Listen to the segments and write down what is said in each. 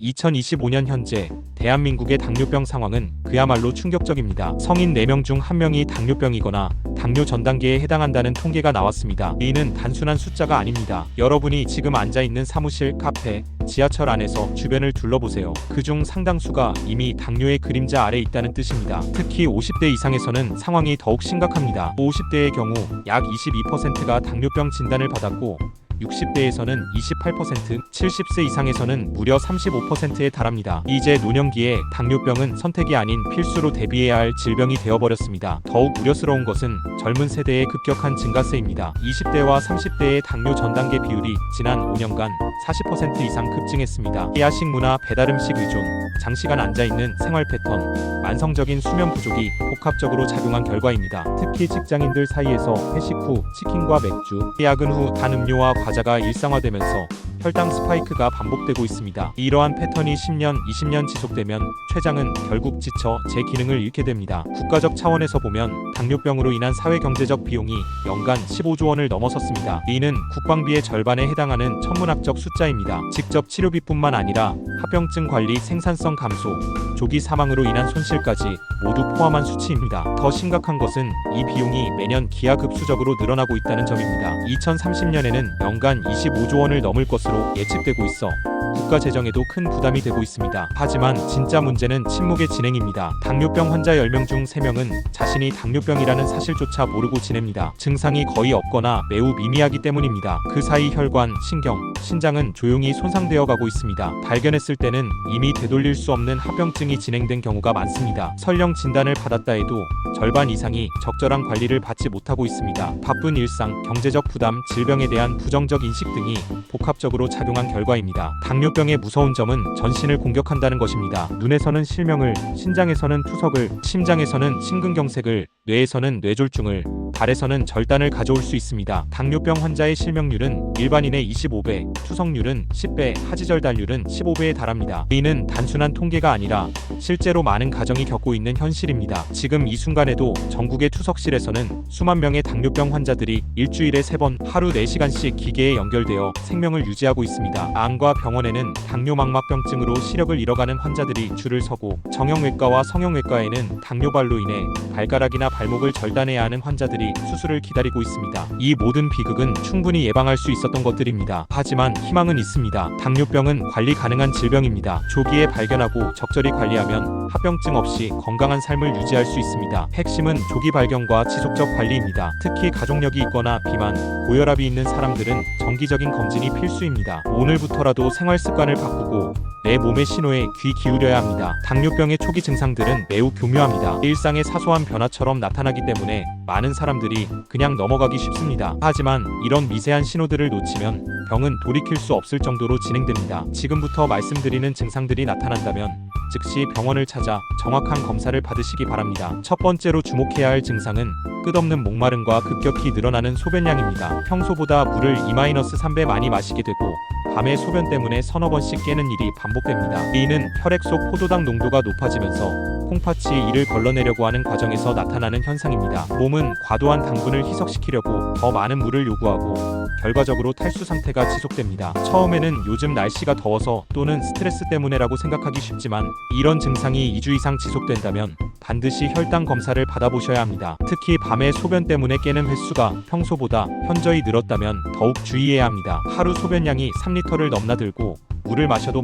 2025년 현재 대한민국의 당뇨병 상황은 그야말로 충격적입니다. 성인 4명 중 1명이 당뇨병이거나 당뇨 전 단계에 해당한다는 통계가 나왔습니다. 이는 단순한 숫자가 아닙니다. 여러분이 지금 앉아있는 사무실, 카페, 지하철 안에서 주변을 둘러보세요. 그중 상당수가 이미 당뇨의 그림자 아래 있다는 뜻입니다. 특히 50대 이상에서는 상황이 더욱 심각합니다. 50대의 경우 약 22%가 당뇨병 진단을 받았고 60대에서는 28%, 70세 이상에서는 무려 35%에 달합니다. 이제 노년기에 당뇨병은 선택이 아닌 필수로 대비해야 할 질병이 되어버렸습니다. 더욱 우려스러운 것은 젊은 세대의 급격한 증가세입니다. 20대와 30대의 당뇨 전 단계 비율이 지난 5년간 40% 이상 급증했습니다. 야식 문화, 배달음식 의존, 장시간 앉아있는 생활 패턴, 만성적인 수면 부족이 복합적으로 작용한 결과입니다. 특히 직장인들 사이에서 회식 후 치킨과 맥주, 야근 후 단 음료와 과자가 일상화되면서 혈당 스파이크가 반복되고 있습니다. 이러한 패턴이 10년, 20년 지속되면 췌장은 결국 지쳐 제 기능을 잃게 됩니다. 국가적 차원에서 보면 당뇨병으로 인한 사회경제적 비용이 연간 15조 원을 넘어섰습니다. 이는 국방비의 절반에 해당하는 천문학적 숫자입니다. 직접 치료비뿐만 아니라 합병증 관리, 생산성 감소, 조기 사망으로 인한 손실까지 모두 포함한 수치입니다. 더 심각한 것은 이 비용이 매년 기하급수적으로 늘어나고 있다는 점입니다. 2030년에는 연간 25조 원을 넘을 것으로 예측되고 있어 국가 재정에도 큰 부담이 되고 있습니다. 하지만 진짜 문제는 침묵의 진행입니다. 당뇨병 환자 10명 중 3명은 자신이 당뇨병이라는 사실조차 모르고 지냅니다. 증상이 거의 없거나 매우 미미하기 때문입니다. 그 사이 혈관, 신경, 신장은 조용히 손상되어 가고 있습니다. 발견했을 때는 이미 되돌릴 수 없는 합병증이 진행된 경우가 많습니다. 설령 진단을 받았다 해도 절반 이상이 적절한 관리를 받지 못하고 있습니다. 바쁜 일상, 경제적 부담, 질병에 대한 부정적 인식 등이 복합적으로 작용한 결과입니다. 당뇨병의 무서운 점은 전신을 공격한다는 것입니다. 눈에서는 실명을, 신장에서는 투석을, 심장에서는 심근경색을, 뇌에서는 뇌졸중을, 발에서는 절단을 가져올 수 있습니다. 당뇨병 환자의 실명률은 일반인의 25배, 투석률은 10배, 하지절단률은 15배에 달합니다. 이는 단순한 통계가 아니라 실제로 많은 가정이 겪고 있는 현실입니다. 지금 이 순간에도 전국의 투석실에서는 수만 명의 당뇨병 환자들이 일주일에 3번, 하루 4시간씩 기계에 연결되어 생명을 유지하고 있습니다. 암과 병원에는 당뇨망막병증으로 시력을 잃어가는 환자들이 줄을 서고, 정형외과와 성형외과에는 당뇨발로 인해 발가락이나 발목을 절단해야 하는 환자들이 수술을 기다리고 있습니다. 이 모든 비극은 충분히 예방할 수 있었던 것들입니다. 하지만 희망은 있습니다. 당뇨병은 관리 가능한 질병입니다. 조기에 발견하고 적절히 관리하면 합병증 없이 건강한 삶을 유지할 수 있습니다. 핵심은 조기 발견과 지속적 관리입니다. 특히 가족력이 있거나 비만, 고혈압이 있는 사람들은 정기적인 검진이 필수입니다. 오늘부터라도 생활 습관을 바꾸고 내 몸의 신호에 귀 기울여야 합니다. 당뇨병의 초기 증상들은 매우 교묘합니다. 일상의 사소한 변화처럼 나타나기 때문에 많은 사람들이 그냥 넘어가기 쉽습니다. 하지만 이런 미세한 신호들을 놓치면 병은 돌이킬 수 없을 정도로 진행됩니다. 지금부터 말씀드리는 증상들이 나타난다면 즉시 병원을 찾아 정확한 검사를 받으시기 바랍니다. 첫 번째로 주목해야 할 증상은 끝없는 목마름과 급격히 늘어나는 소변량입니다. 평소보다 물을 2-3배 많이 마시게 되고 밤에 소변 때문에 서너 번씩 깨는 일이 반복됩니다. 이는 혈액 속 포도당 농도가 높아지면서 콩팥이 이를 걸러내려고 하는 과정에서 나타나는 현상입니다. 몸은 과도한 당분을 희석시키려고 더 많은 물을 요구하고 결과적으로 탈수 상태가 지속됩니다. 처음에는 요즘 날씨가 더워서 또는 스트레스 때문에라고 생각하기 쉽지만 이런 증상이 2주 이상 지속된다면 반드시 혈당 검사를 받아보셔야 합니다. 특히 밤에 소변 때문에 깨는 횟수가 평소보다 현저히 늘었다면 더욱 주의해야 합니다. 하루 소변량이 3리터를 넘나들고 물을 마셔도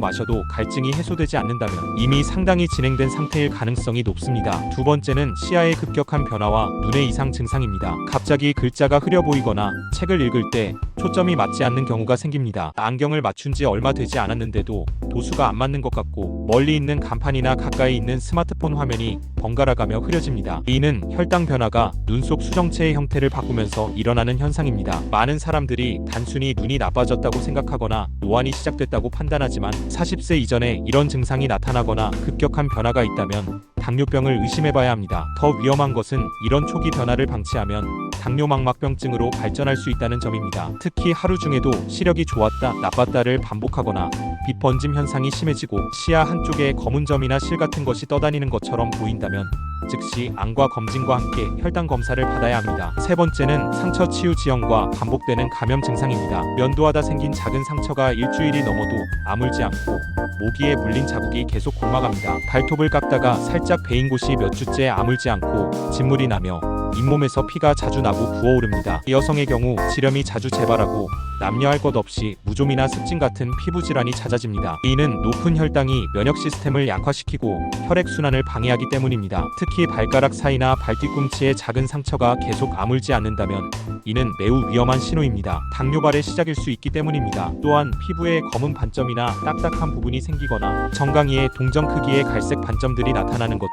갈증이 해소되지 않는다면 이미 상당히 진행된 상태일 가능성이 높습니다. 두 번째는 시야의 급격한 변화와 눈의 이상 증상입니다. 갑자기 글자가 흐려 보이거나 책을 읽을 때 초점이 맞지 않는 경우가 생깁니다. 안경을 맞춘 지 얼마 되지 않았는데도 도수가 안 맞는 것 같고 멀리 있는 간판이나 가까이 있는 스마트폰 화면이 번갈아가며 흐려집니다. 이는 혈당 변화가 눈 속 수정체의 형태를 바꾸면서 일어나는 현상입니다. 많은 사람들이 단순히 눈이 나빠졌다고 생각하거나 노안이 시작됐다고 판단하지만 40세 이전에 이런 증상이 나타나거나 급격한 변화가 있다면 당뇨병을 의심해봐야 합니다. 더 위험한 것은 이런 초기 변화를 방치하면 당뇨망막병증으로 발전할 수 있다는 점입니다. 특히 하루 중에도 시력이 좋았다, 나빴다를 반복하거나 빛 번짐 현상이 심해지고 시야 한쪽에 검은 점이나 실 같은 것이 떠다니는 것처럼 보인다면 즉시 암과 검진과 함께 혈당 검사를 받아야 합니다. 세 번째는 상처 치유 지연과 반복되는 감염 증상입니다. 면도하다 생긴 작은 상처가 일주일이 넘어도 아물지 않고 모기에 물린 자국이 계속 곪아갑니다. 발톱을 깎다가 살짝 베인 곳이 몇 주째 아물지 않고 진물이 나며 잇몸에서 피가 자주 나고 부어오릅니다. 여성의 경우 지렴이 자주 재발하고 남녀할 것 없이 무좀이나 습진 같은 피부 질환이 잦아집니다. 이는 높은 혈당이 면역 시스템을 약화시키고 혈액 순환을 방해하기 때문입니다. 특히 발가락 사이나 발뒤꿈치에 작은 상처가 계속 아물지 않는다면 이는 매우 위험한 신호입니다. 당뇨발의 시작일 수 있기 때문입니다. 또한 피부에 검은 반점이나 딱딱한 부분이 생기거나 정강이에 동전 크기의 갈색 반점들이 나타나는 것도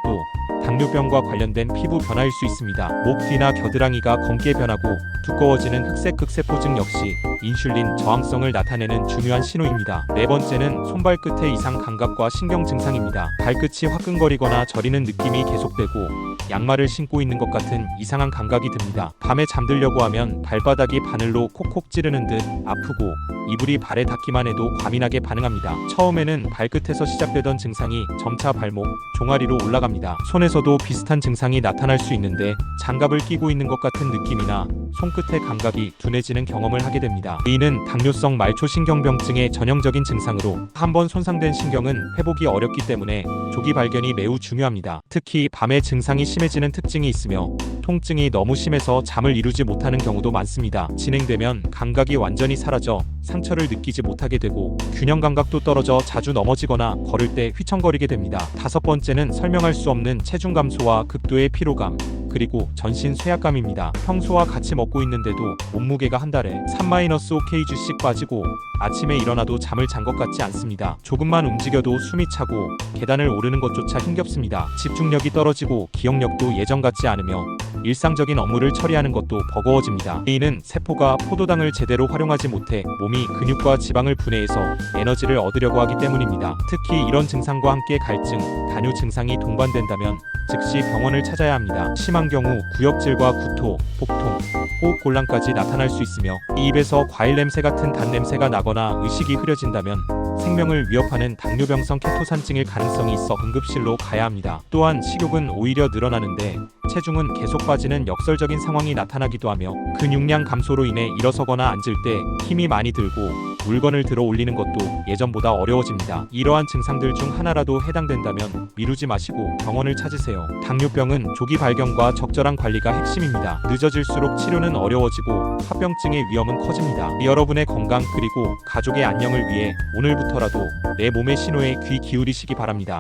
당뇨병과 관련된 피부 변화일 수 있습니다. 목 뒤나 겨드랑이가 검게 변하고 두꺼워지는 흑색 극세포증 역시 인슐린 저항성을 나타내는 중요한 신호입니다. 네 번째는 손발 끝의 이상 감각과 신경 증상입니다. 발끝이 화끈거리거나 저리는 느낌이 계속되고 양말을 신고 있는 것 같은 이상한 감각이 듭니다. 밤에 잠들려고 하면 발바닥이 바늘로 콕콕 찌르는 듯 아프고 이불이 발에 닿기만 해도 과민하게 반응합니다. 처음에는 발끝에서 시작되던 증상이 점차 발목, 종아리로 올라갑니다. 손에서도 비슷한 증상이 나타날 수 있는데 장갑을 끼고 있는 것 같은 느낌이나 손끝의 감각이 둔해지는 경험을 하게 됩니다. 이는 당뇨성 말초신경병증의 전형적인 증상으로 한번 손상된 신경은 회복이 어렵기 때문에 조기 발견이 매우 중요합니다. 특히 밤에 증상이 심해지는 특징이 있으며 통증이 너무 심해서 잠을 이루지 못하는 경우도 많습니다. 진행되면 감각이 완전히 사라져 상처를 느끼지 못하게 되고 균형 감각도 떨어져 자주 넘어지거나 걸을 때 휘청거리게 됩니다. 다섯 번째는 설명할 수 없는 체중 감소와 극도의 피로감, 그리고 전신 쇠약감입니다. 평소와 같이 먹고 있는데도 몸무게가 한 달에 3-5kg씩 빠지고 아침에 일어나도 잠을 잔 것 같지 않습니다. 조금만 움직여도 숨이 차고 계단을 오르는 것조차 힘겹습니다. 집중력이 떨어지고 기억력도 예전 같지 않으며 일상적인 업무를 처리하는 것도 버거워집니다. 이는 세포가 포도당을 제대로 활용하지 못해 몸이 근육과 지방을 분해해서 에너지를 얻으려고 하기 때문입니다. 특히 이런 증상과 함께 갈증, 단뇨 증상이 동반된다면 즉시 병원을 찾아야 합니다. 심한 경우 구역질과 구토, 복통, 호흡곤란까지 나타날 수 있으며 입에서 과일 냄새 같은 단 냄새가 나거나 의식이 흐려진다면 생명을 위협하는 당뇨병성 케토산증일 가능성이 있어 응급실로 가야 합니다. 또한 식욕은 오히려 늘어나는데 체중은 계속 빠지는 역설적인 상황이 나타나기도 하며 근육량 감소로 인해 일어서거나 앉을 때 힘이 많이 들고 물건을 들어 올리는 것도 예전보다 어려워집니다. 이러한 증상들 중 하나라도 해당된다면 미루지 마시고 병원을 찾으세요. 당뇨병은 조기 발견과 적절한 관리가 핵심입니다. 늦어질수록 치료는 어려워지고 합병증의 위험은 커집니다. 여러분의 건강 그리고 가족의 안녕을 위해 오늘부터라도 내 몸의 신호에 귀 기울이시기 바랍니다.